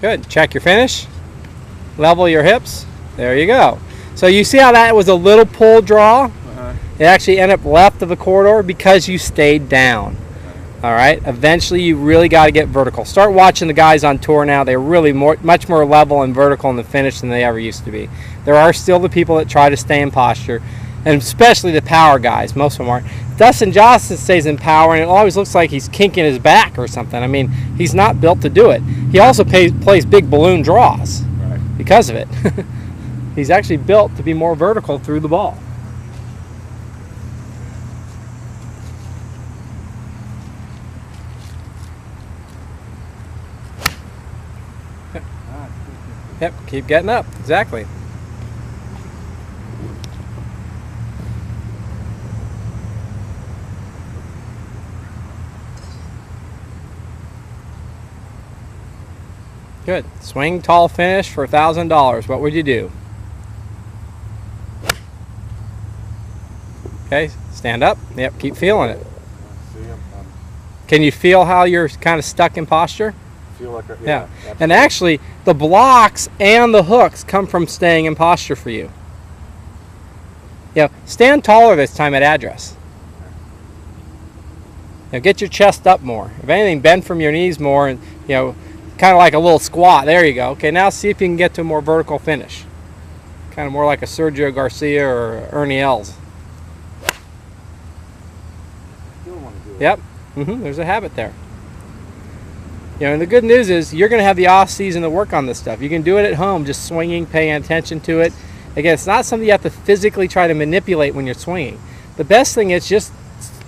Good. Check your finish. Level your hips. There you go. So you see how that was a little pull draw? It actually ended up left of the corridor because you stayed down. All right. Eventually, you really got to get vertical. Start watching the guys on tour now. They're really much more level and vertical in the finish than they ever used to be. There are still the people that try to stay in posture, and especially the power guys. Most of them aren't. Dustin Johnson stays in power, and it always looks like he's kinking his back or something. I mean, he's not built to do it. He also plays big balloon draws because of it. He's actually built to be more vertical through the ball. Yep, keep getting up. Exactly. Good. Swing tall finish for $1,000. What would you do? Okay, stand up. Yep, keep feeling it. Can you feel how you're kind of stuck in posture? Feel like yeah. And actually, the blocks and the hooks come from staying in posture for you. Yeah, stand taller this time at address. Now get your chest up more. If anything, bend from your knees more, and kind of like a little squat. There you go. Okay, now see if you can get to a more vertical finish. Kind of more like a Sergio Garcia or Ernie Els. Yep. There's a habit there. And the good news is you're going to have the off season to work on this stuff. You can do it at home, just swinging, paying attention to it. Again, it's not something you have to physically try to manipulate when you're swinging. The best thing is just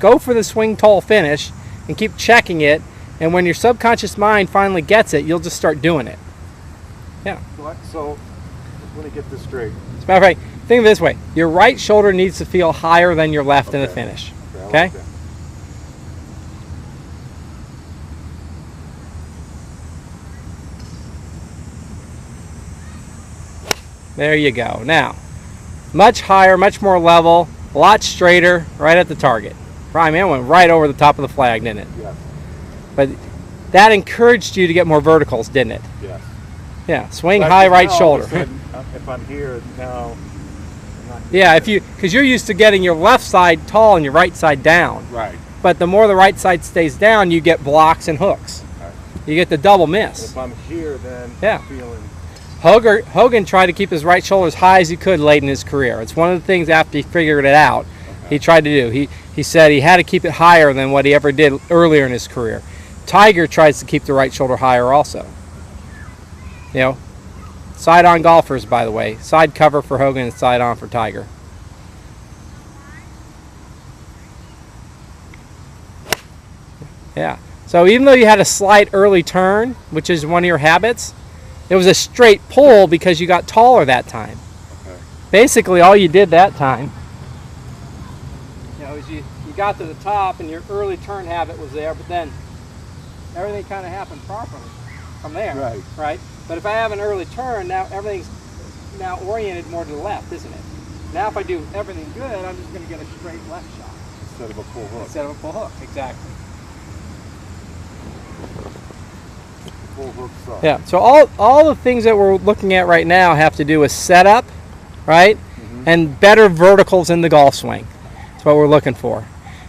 go for the swing tall finish and keep checking it. And when your subconscious mind finally gets it, you'll just start doing it. Yeah. So let me get this straight. As a matter of fact, think of it this way. Your right shoulder needs to feel higher than your left in the finish. Okay? Like there you go. Now, much higher, much more level, a lot straighter, right at the target. I mean, it went right over the top of the flag, didn't it? Yes. But that encouraged you to get more verticals, didn't it? Yes. Yeah, swing high right shoulder. If I'm here now, yeah, because you're used to getting your left side tall and your right side down. Right. But the more the right side stays down, you get blocks and hooks. Right. You get the double miss. If I'm here, then yeah. I'm feeling. Hogan tried to keep his right shoulder as high as he could late in his career. It's one of the things after he figured it out, he tried to do. He said he had to keep it higher than what he ever did earlier in his career. Tiger tries to keep the right shoulder higher also. Side on golfers, by the way. Side cover for Hogan and side on for Tiger. Yeah. So even though you had a slight early turn, which is one of your habits, it was a straight pull because you got taller that time. Okay. Basically, all you did that time, is you got to the top and your early turn habit was there, but then everything kind of happened properly from there. Right. Right. But if I have an early turn, now everything's now oriented more to the left, isn't it? Now if I do everything good, I'm just going to get a straight left shot. Instead of a pull hook. Instead of a pull hook, exactly. Pull hook suck. Yeah, so all the things that we're looking at right now have to do with setup, right? And better verticals in the golf swing. That's what we're looking for.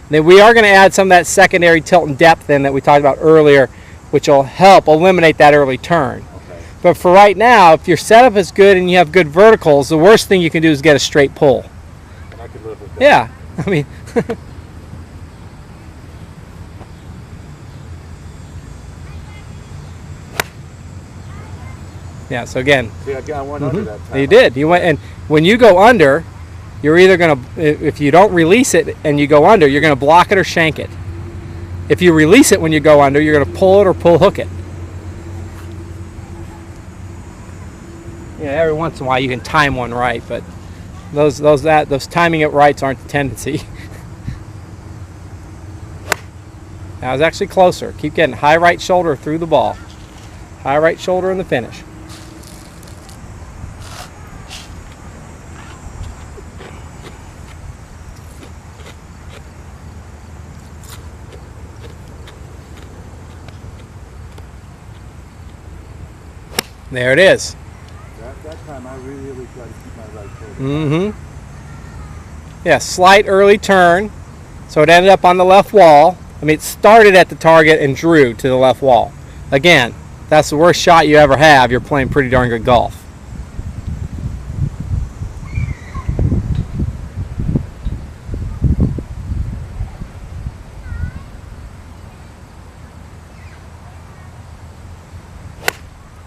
Then we are going to add some of that secondary tilt and depth in that we talked about earlier, which will help eliminate that early turn. But for right now, if your setup is good and you have good verticals, the worst thing you can do is get a straight pull. And I could live with that. Yeah, I mean... yeah, so again... See, I went under that time. You did. You went, and when you go under, you're either going to... If you don't release it and you go under, you're going to block it or shank it. If you release it when you go under, you're going to pull it or pull hook it. Every once in a while you can time one right, but those timing it rights aren't the tendency. Now it's actually closer. Keep getting high right shoulder through the ball. High right shoulder in the finish. There it is. That time I really try to keep my right shoulder. Mm-hmm. Yeah, slight early turn. So it ended up on the left wall. I mean, it started at the target and drew to the left wall. Again, that's the worst shot you ever have. You're playing pretty darn good golf.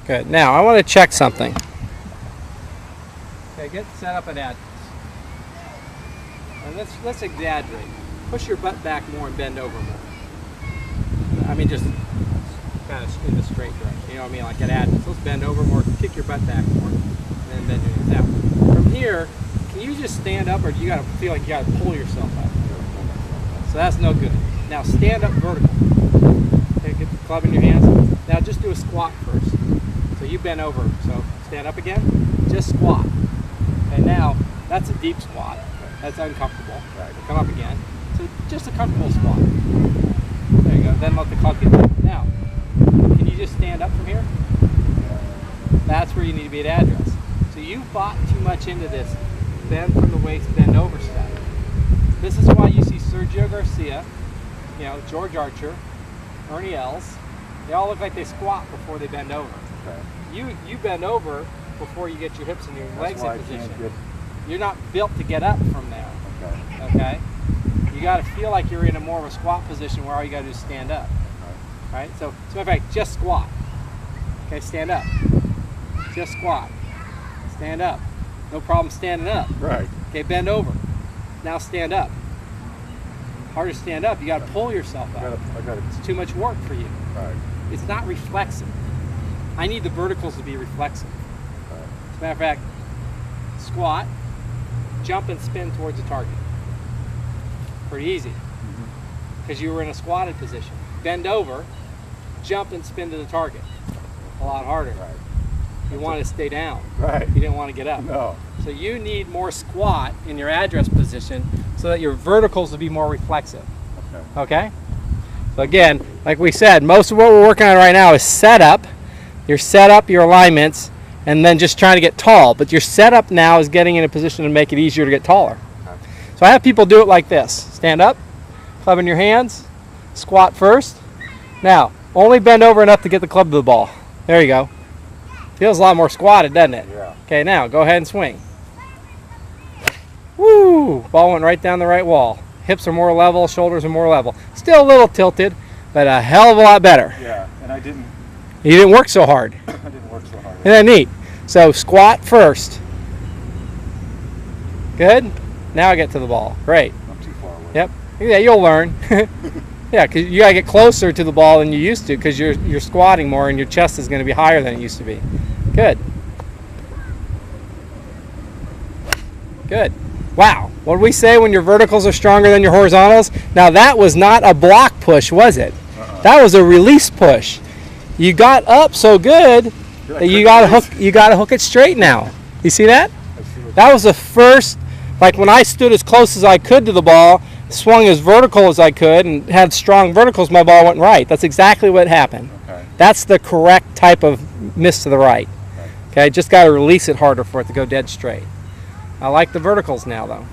Good. Now, I want to check something. Okay, get set up an address. And let's exaggerate. Push your butt back more and bend over more. I mean, just kind of in the straight direction. You know what I mean? Like an address. Let's bend over more, kick your butt back more, and then bend your knees out. From here, can you just stand up, or do you got to feel like you got to pull yourself up? So that's no good. Now stand up vertical. Okay, get the club in your hands. Now just do a squat first. So you bend over. So stand up again. Just squat. And now that's a deep squat. That's uncomfortable. Right. Come up again. So just a comfortable squat. There you go. Then let the club get down. Now, can you just stand up from here? That's where you need to be at address. So you bought too much into this bend from the waist, bend over step. This is why you see Sergio Garcia, George Archer, Ernie Els. They all look like they squat before they bend over. Okay. You bend over before you get your hips and your legs in position. You're not built to get up from there. Okay? You got to feel like you're in a more of a squat position where all you got to do is stand up. Right? So, as a matter of fact, just squat. Okay, stand up. Just squat. Stand up. No problem standing up. Right. Okay, bend over. Now stand up. Hard to stand up. You got to pull yourself up. It's too much work for you. Right. It's not reflexive. I need the verticals to be reflexive. Right. As a matter of fact, squat, jump and spin towards the target. Pretty easy. Because you were in a squatted position. Bend over, jump and spin to the target. A lot harder. Right. You want to stay down. Right. You didn't want to get up. No. So you need more squat in your address position so that your verticals will be more reflexive. Okay? So again, like we said, most of what we're working on right now is setup. Your setup, your alignments, and then just trying to get tall. But your setup now is getting in a position to make it easier to get taller. Okay. So I have people do it like this. Stand up, club in your hands, squat first. Now, only bend over enough to get the club to the ball. There you go. Feels a lot more squatted, doesn't it? Yeah. Okay, now go ahead and swing. Woo! Ball went right down the right wall. Hips are more level, shoulders are more level. Still a little tilted, but a hell of a lot better. Yeah, and I didn't. You didn't work so hard. I didn't work so hard. Isn't that neat? So squat first. Good. Now I get to the ball. Great. I'm too far away. Yep. Yeah, you'll learn. Yeah, because you gotta get closer to the ball than you used to, because you're squatting more and your chest is going to be higher than it used to be. Good. Good. Wow. What did we say when your verticals are stronger than your horizontals? Now that was not a block push, was it? That was a release push. You got up so good that you got to hook it straight now. You see that? That was the first, like when I stood as close as I could to the ball, swung as vertical as I could, and had strong verticals, my ball went right. That's exactly what happened. Okay. That's the correct type of miss to the right. Okay, just got to release it harder for it to go dead straight. I like the verticals now, though.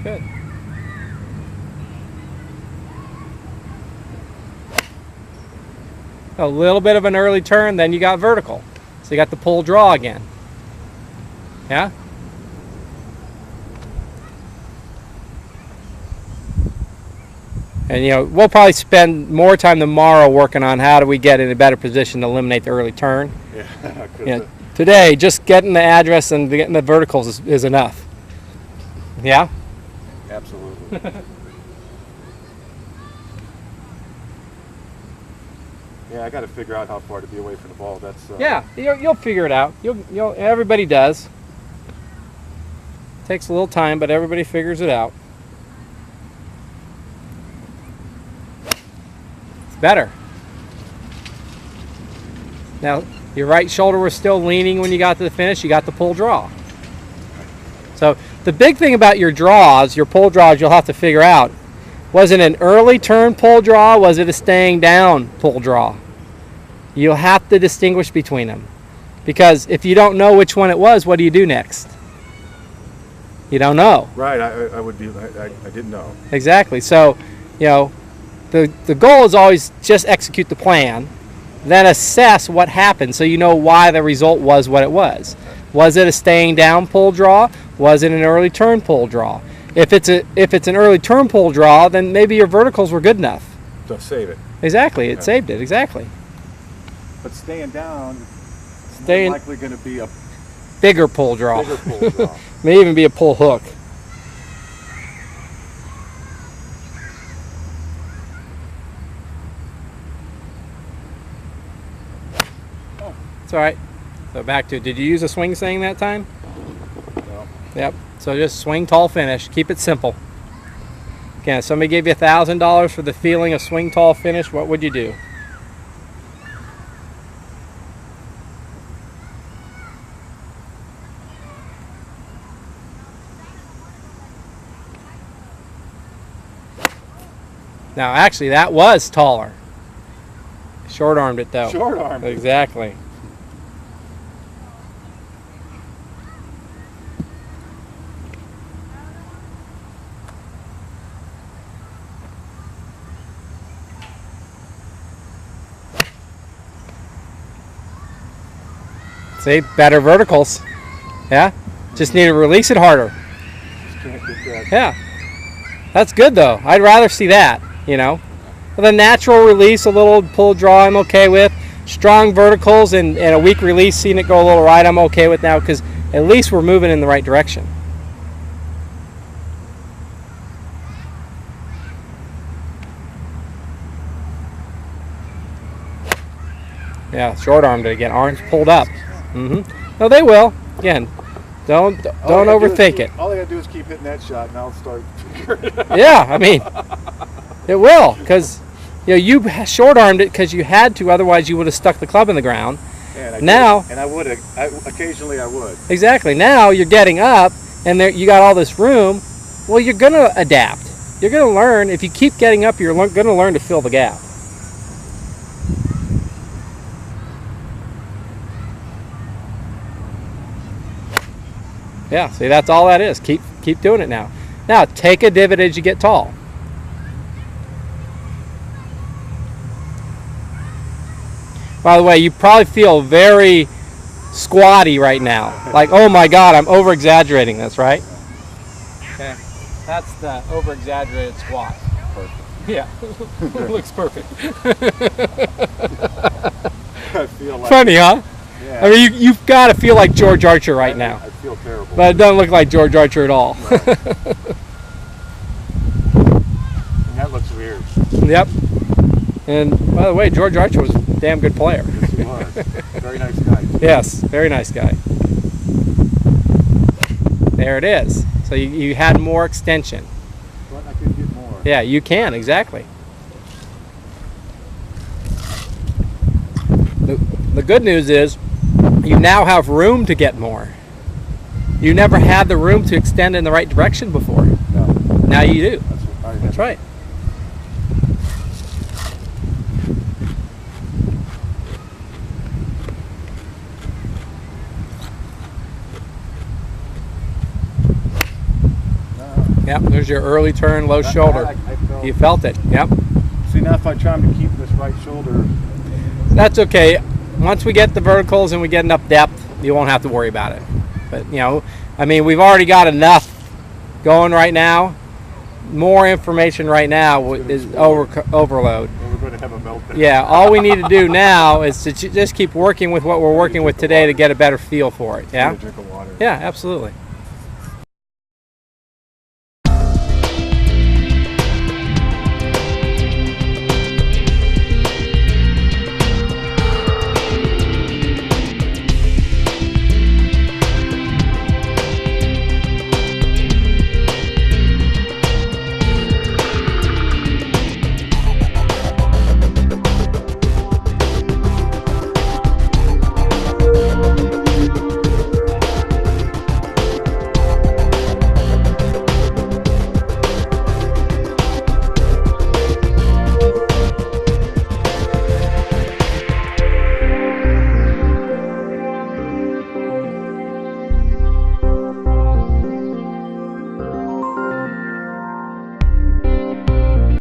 Good. A little bit of an early turn, then you got vertical. So you got the pull draw again. Yeah? And we'll probably spend more time tomorrow working on how do we get in a better position to eliminate the early turn. Yeah. Today, just getting the address and getting the verticals is enough. Yeah? Absolutely. Yeah, I got to figure out how far to be away from the ball. That's yeah, you'll figure it out. Everybody does. Takes a little time, but everybody figures it out. It's better. Now, your right shoulder was still leaning when you got to the finish. You got the pull draw. So the big thing about your draws, your pull draws, you'll have to figure out, was it an early turn pull draw? Was it a staying down pull draw? You'll have to distinguish between them. Because if you don't know which one it was, what do you do next? You don't know. Right. I would be. I didn't know. Exactly. So, the goal is always just execute the plan, then assess what happened so you know why the result was what it was. Was it a staying down pull draw? Was it an early turn pull draw? If it's an early turn pull draw, then maybe your verticals were good enough. So save it. Exactly. It saved it. Exactly. But staying down is Staying likely going to be a bigger pull draw. bigger pull draw. May even be a pull hook. It's all right. So back to, did you use a swing stang that time? No. Yep. So just swing tall finish. Keep it simple. Again, if somebody gave you $1,000 for the feeling of swing tall finish, what would you do? Now, actually, that was taller. Short armed it though. Short arm. Exactly. See, better verticals. Yeah, just need to release it harder. Just can't get that. Yeah, that's good though. I'd rather see that, The natural release, a little pull draw, I'm okay with. Strong verticals and a weak release, seeing it go a little right, I'm okay with now because at least we're moving in the right direction. Yeah, short armed it again. Arms pulled up. No, they will. Again, don't overthink it. All I gotta do is keep hitting that shot, and I'll start figuring it out. Yeah, I mean, it will, because you short armed it because you had to. Otherwise, you would have stuck the club in the ground. And I would. Occasionally, I would. Exactly. Now you're getting up, and you got all this room. Well, you're gonna adapt. You're gonna learn. If you keep getting up, you're gonna learn to fill the gap. Yeah, see, that's all that is. Keep doing it now. Now, take a divot as you get tall. By the way, you probably feel very squatty right now. Like, oh my God, I'm over-exaggerating this, right? Okay, that's the over-exaggerated squat. Perfect. Yeah, looks perfect. I feel like. Funny, huh? Yeah. I mean, you've got to feel like George Archer right now. I feel terrible. But it doesn't look like George Archer at all. No. And that looks weird. Yep. And by the way, George Archer was a damn good player. Yes, he was. Very nice guy. Yes, very nice guy. There it is. So you had more extension. But I could get more. Yeah, you can, exactly. The good news is you now have room to get more. You never had the room to extend in the right direction before. No. Now you do. That's right. Yep, there's your early turn, low shoulder. You felt it. Yep. See, now if I try to keep this right shoulder. That's okay. Once we get the verticals and we get enough depth, you won't have to worry about it. But, I mean, we've already got enough going right now. More information right now is overload. We're going to have a meltdown. Yeah, all we need to do now is to just keep working with what we're working with today to get a better feel for it. Yeah? Drink of water. Yeah, absolutely.